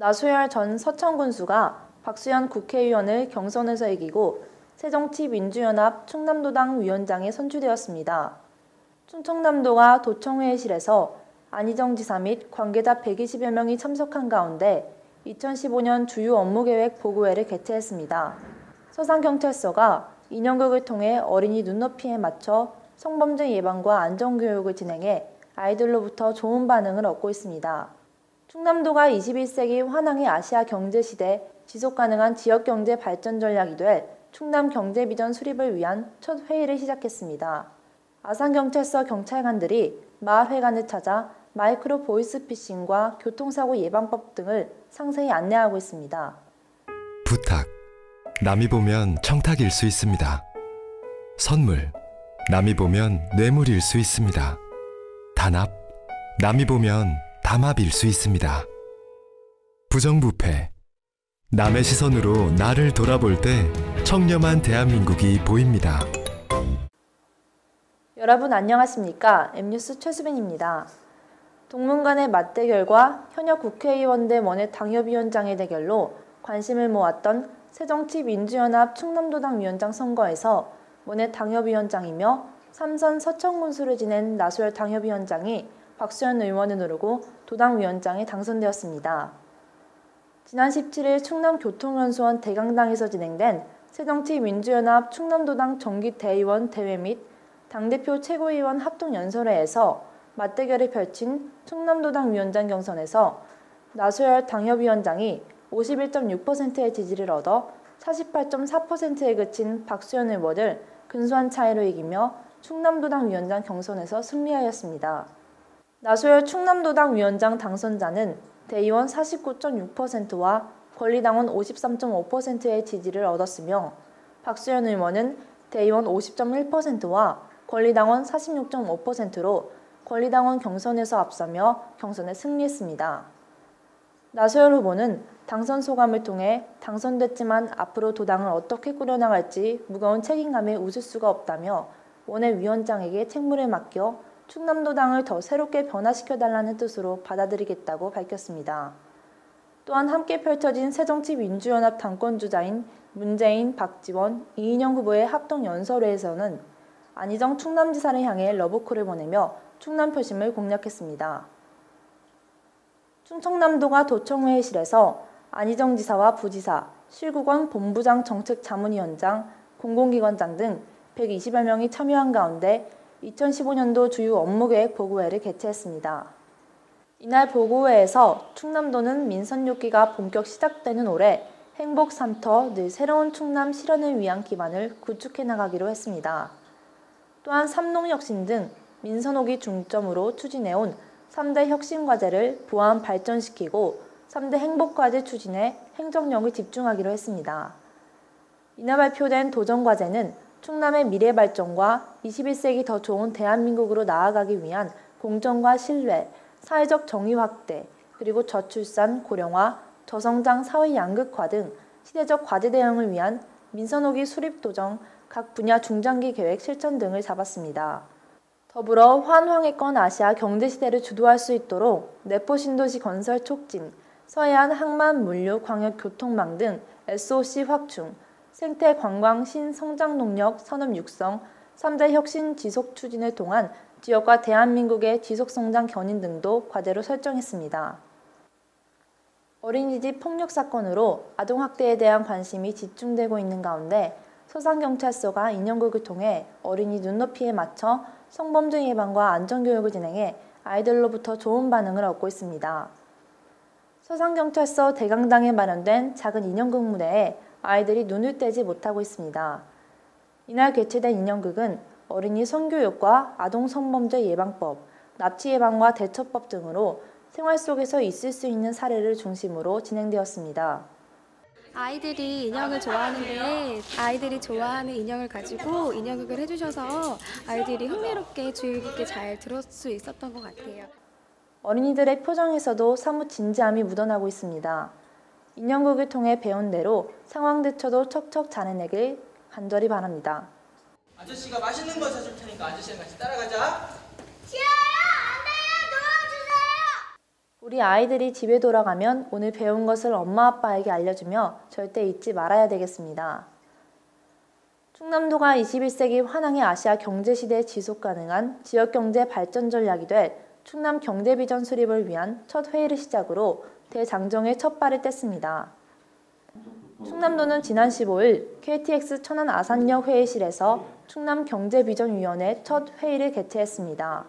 나소열 전 서천군수가 박수현 국회의원을 경선에서 이기고 새정치민주연합 충남도당 위원장에 선출되었습니다. 충청남도가 도청회의실에서 안희정 지사 및 관계자 120여 명이 참석한 가운데 2015년 주요 업무계획 보고회를 개최했습니다. 서산경찰서가 인형극을 통해 어린이 눈높이에 맞춰 성범죄 예방과 안전교육을 진행해 아이들로부터 좋은 반응을 얻고 있습니다. 충남도가 21세기 환상의 아시아 경제시대 지속가능한 지역경제 발전 전략이 될 충남경제비전 수립을 위한 첫 회의를 시작했습니다. 아산경찰서 경찰관들이 마을회관을 찾아 마이크로 보이스피싱과 교통사고 예방법 등을 상세히 안내하고 있습니다. 부탁. 남이 보면 청탁일 수 있습니다. 선물. 남이 보면 뇌물일 수 있습니다. 단합. 남이 보면 담합일 수 있습니다. 부정부패. 남의 시선으로 나를 돌아볼 때 청렴한 대한민국이 보입니다. 여러분 안녕하십니까? M뉴스 최수빈입니다. 동문 간의 맞대결과 현역 국회의원 대 원외 당협위원장의 대결로 관심을 모았던 새정치민주연합 충남도당 위원장 선거에서 원외 당협위원장이며 3선 서천군수를 지낸 나소열 당협위원장이 박수현 의원을 누르고 도당위원장에 당선되었습니다. 지난 17일 충남교통연수원 대강당에서 진행된 새정치민주연합 충남도당 정기대의원 대회 및 당대표 최고위원 합동연설회에서 맞대결을 펼친 충남도당 위원장 경선에서 나소열 당협위원장이 51.6%의 지지를 얻어 48.4%에 그친 박수현 의원을 근소한 차이로 이기며 충남도당 위원장 경선에서 승리하였습니다. 나소열 충남도당 위원장 당선자는 대의원 49.6%와 권리당원 53.5%의 지지를 얻었으며 박수현 의원은 대의원 50.1%와 권리당원 46.5%로 권리당원 경선에서 앞서며 경선에 승리했습니다. 나소열 후보는 당선 소감을 통해 당선됐지만 앞으로 도당을 어떻게 꾸려나갈지 무거운 책임감에 웃을 수가 없다며 원외 위원장에게 책무를 맡겨 충남도당을 더 새롭게 변화시켜달라는 뜻으로 받아들이겠다고 밝혔습니다. 또한 함께 펼쳐진 새정치민주연합 당권주자인 문재인, 박지원, 이인영 후보의 합동연설회에서는 안희정 충남지사를 향해 러브콜을 보내며 충남 표심을 공략했습니다. 충청남도가 도청회의실에서 안희정 지사와 부지사, 실국원 본부장 정책자문위원장, 공공기관장 등 120여 명이 참여한 가운데 2015년도 주요 업무계획 보고회를 개최했습니다. 이날 보고회에서 충남도는 민선 6기가 본격 시작되는 올해 행복 3터 늘 새로운 충남 실현을 위한 기반을 구축해 나가기로 했습니다. 또한 삼농혁신 등 민선 5기 중점으로 추진해온 3대 혁신과제를 보완 발전시키고 3대 행복과제 추진에 행정력을 집중하기로 했습니다. 이날 발표된 도전과제는 충남의 미래 발전과 21세기 더 좋은 대한민국으로 나아가기 위한 공정과 신뢰, 사회적 정의 확대, 그리고 저출산, 고령화, 저성장 사회 양극화 등 시대적 과제 대응을 위한 민선 5기 수립 도정, 각 분야 중장기 계획 실천 등을 잡았습니다. 더불어 환황의권 아시아 경제시대를 주도할 수 있도록 내포 신도시 건설 촉진, 서해안 항만 물류 광역 교통망 등 SOC 확충, 생태 관광 신성장 농력 산업 육성, 3대 혁신 지속 추진을 통한 지역과 대한민국의 지속성장 견인 등도 과제로 설정했습니다. 어린이집 폭력 사건으로 아동학대에 대한 관심이 집중되고 있는 가운데 서산경찰서가 인형극을 통해 어린이 눈높이에 맞춰 성범죄 예방과 안전교육을 진행해 아이들로부터 좋은 반응을 얻고 있습니다. 서산경찰서 대강당에 마련된 작은 인형극 무대에 아이들이 눈을 떼지 못하고 있습니다. 이날 개최된 인형극은 어린이 성교육과 아동 성범죄 예방법, 납치 예방과 대처법 등으로 생활 속에서 있을 수 있는 사례를 중심으로 진행되었습니다. 아이들이 인형을 좋아하는데 아이들이 좋아하는 인형을 가지고 인형극을 해주셔서 아이들이 흥미롭게 주의 깊게 잘 들을 수 있었던 것 같아요. 어린이들의 표정에서도 사뭇 진지함이 묻어나고 있습니다. 인형극을 통해 배운 대로 상황 대처도 척척 잘해내길 간절히 바랍니다. 아저씨가 맛있는 거 사줄 테니까 아저씨랑 같이 따라가자. 싫어요! 안 돼요! 도와주세요! 우리 우리 아이들이 집에 돌아가면 오늘 배운 것을 엄마 아빠에게 알려주며 절대 잊지 말아야 되겠습니다. 충남도가 21세기 환항의 아시아 경제시대에 지속가능한 지역경제 발전 전략이 될 충남 경제비전 수립을 위한 첫 회의를 시작으로 대장정의 첫 발을 뗐습니다. 충남도는 지난 15일 KTX 천안 아산역 회의실에서 충남경제비전위원회 첫 회의를 개최했습니다.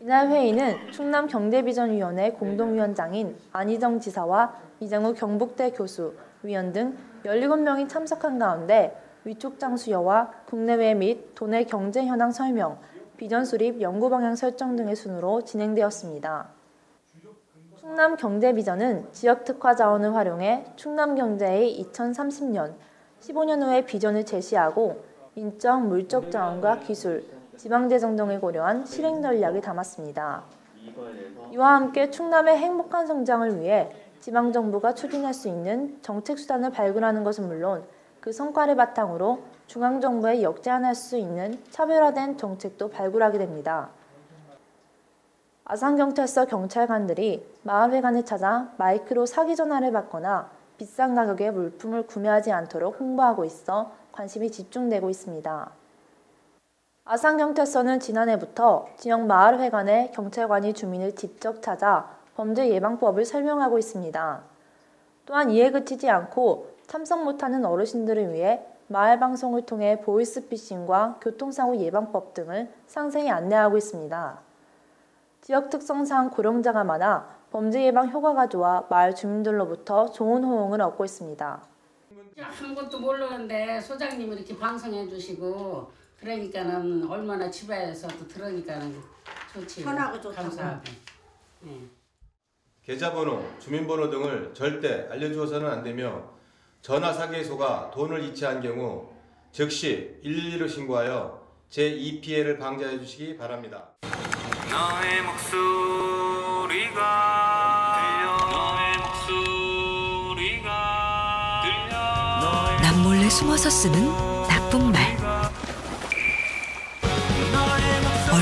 이날 회의는 충남경제비전위원회 공동위원장인 안희정 지사와 이장우 경북대 교수, 위원 등 17명이 참석한 가운데 위촉장 수여와 국내외 및 도내 경제 현황 설명, 비전 수립 연구 방향 설정 등의 순으로 진행되었습니다. 충남 경제비전은 지역 특화 자원을 활용해 충남 경제의 2030년, 15년 후의 비전을 제시하고 인적, 물적 자원과 기술, 지방재정 등을 고려한 실행 전략을 담았습니다. 이와 함께 충남의 행복한 성장을 위해 지방정부가 추진할 수 있는 정책 수단을 발굴하는 것은 물론 그 성과를 바탕으로 중앙정부에 역제안할 수 있는 차별화된 정책도 발굴하게 됩니다. 아산경찰서 경찰관들이 마을회관을 찾아 마이크로 사기 전화를 받거나 비싼 가격의 물품을 구매하지 않도록 홍보하고 있어 관심이 집중되고 있습니다. 아산경찰서는 지난해부터 지역 마을회관에 경찰관이 주민을 직접 찾아 범죄 예방법을 설명하고 있습니다. 또한 이에 그치지 않고 참석 못하는 어르신들을 위해 마을방송을 통해 보이스피싱과 교통사고 예방법 등을 상세히 안내하고 있습니다. 지역 특성상 고령자가 많아 범죄 예방 효과가 좋아 마을 주민들로부터 좋은 호응을 얻고 있습니다. 아무것도 모르는데 소장님이 이렇게 방송해 주시고 그러니까는 얼마나 집에서도 들으니까는 좋지. 편하고 좋다고. 감사하고. 네. 계좌번호, 주민번호 등을 절대 알려주어서는 안 되며 전화 사기소가 돈을 이체한 경우 즉시 112로 신고하여 제2 피해를 방지해 주시기 바랍니다. 너의 목소리가 들려 너의 목소리가 들려 남몰래 숨어서 쓰는 나쁜 말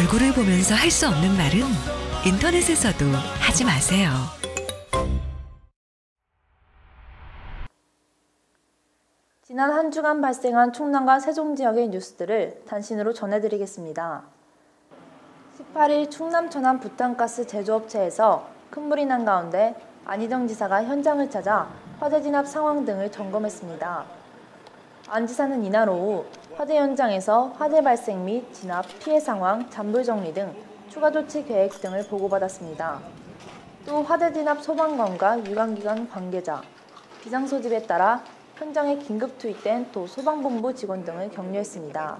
얼굴을 보면서 할 수 없는 말은 인터넷에서도 하지 마세요. 지난 한 주간 발생한 충남과 세종 지역의 뉴스들을 단신으로 전해드리겠습니다. 18일 충남 천안 부탄가스 제조업체에서 큰 불이 난 가운데 안희정 지사가 현장을 찾아 화재 진압 상황 등을 점검했습니다. 안 지사는 이날 오후 화재 현장에서 화재 발생 및 진압, 피해 상황, 잔불 정리 등 추가 조치 계획 등을 보고받았습니다. 또 화재 진압 소방관과 유관기관 관계자, 비상 소집에 따라 현장에 긴급 투입된 도 소방본부 직원 등을 격려했습니다.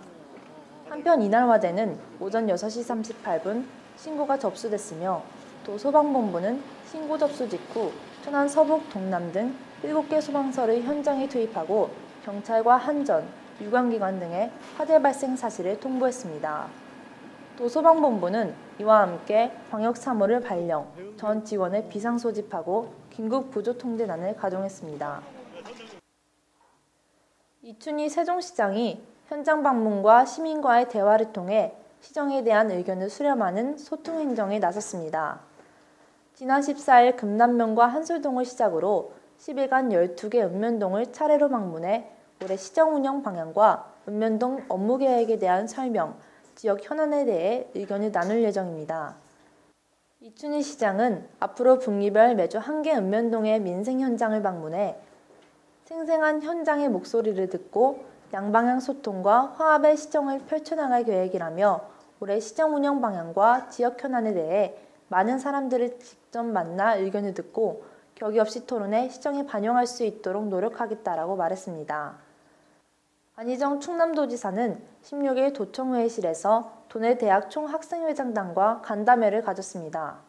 한편 이날 화재는 오전 6시 38분 신고가 접수됐으며 도 소방본부는 신고 접수 직후 천안 서북, 동남 등 7개 소방서를 현장에 투입하고 경찰과 한전, 유관기관 등의 화재 발생 사실을 통보했습니다. 도 소방본부는 이와 함께 광역사무를 발령, 전 직원을 비상 소집하고 긴급 구조 통제단을 가동했습니다. 이춘희 세종시장이 현장 방문과 시민과의 대화를 통해 시정에 대한 의견을 수렴하는 소통행정에 나섰습니다. 지난 14일 금남면과 한솔동을 시작으로 10일간 12개 읍면동을 차례로 방문해 올해 시정 운영 방향과 읍면동 업무 계획에 대한 설명, 지역 현안에 대해 의견을 나눌 예정입니다. 이춘희 시장은 앞으로 분기별 매주 1개 읍면동의 민생 현장을 방문해 생생한 현장의 목소리를 듣고 양방향 소통과 화합의 시정을 펼쳐나갈 계획이라며 올해 시정 운영 방향과 지역 현안에 대해 많은 사람들을 직접 만나 의견을 듣고 격의 없이 토론해 시정에 반영할 수 있도록 노력하겠다라고 말했습니다. 안희정 충남도지사는 16일 도청회의실에서 도내 대학 총학생회장단과 간담회를 가졌습니다.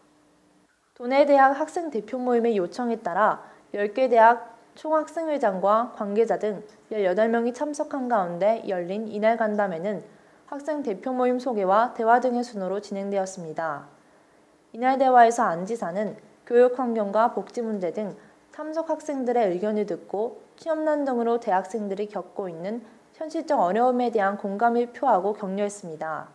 도내 대학 학생 대표 모임의 요청에 따라 10개 대학 총학생회장과 관계자 등 18명이 참석한 가운데 열린 이날 간담회는 학생 대표 모임 소개와 대화 등의 순으로 진행되었습니다. 이날 대화에서 안 지사는 교육 환경과 복지 문제 등 참석 학생들의 의견을 듣고 취업난 등으로 대학생들이 겪고 있는 현실적 어려움에 대한 공감을 표하고 격려했습니다.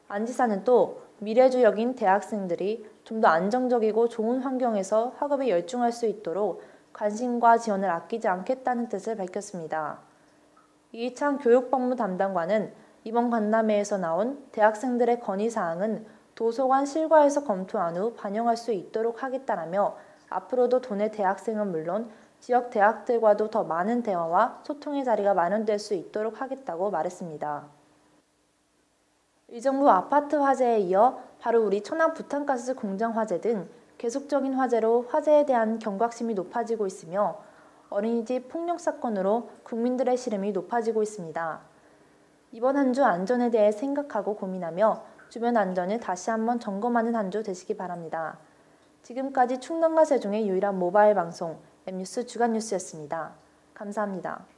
안 지사는 또 미래주역인 대학생들이 좀 더 안정적이고 좋은 환경에서 학업에 열중할 수 있도록 관심과 지원을 아끼지 않겠다는 뜻을 밝혔습니다. 이희창 교육법무 담당관은 이번 간담회에서 나온 대학생들의 건의사항은 도서관 실과에서 검토한 후 반영할 수 있도록 하겠다라며 앞으로도 도내 대학생은 물론 지역 대학들과도 더 많은 대화와 소통의 자리가 마련될 수 있도록 하겠다고 말했습니다. 의정부 아파트 화재에 이어 바로 우리 천안 부탄가스 공장 화재 등 계속적인 화재로 화재에 대한 경각심이 높아지고 있으며 어린이집 폭력 사건으로 국민들의 시름이 높아지고 있습니다. 이번 한 주 안전에 대해 생각하고 고민하며 주변 안전을 다시 한번 점검하는 한 주 되시기 바랍니다. 지금까지 충남과 세종의 유일한 모바일 방송 M뉴스 주간 뉴스였습니다. 감사합니다.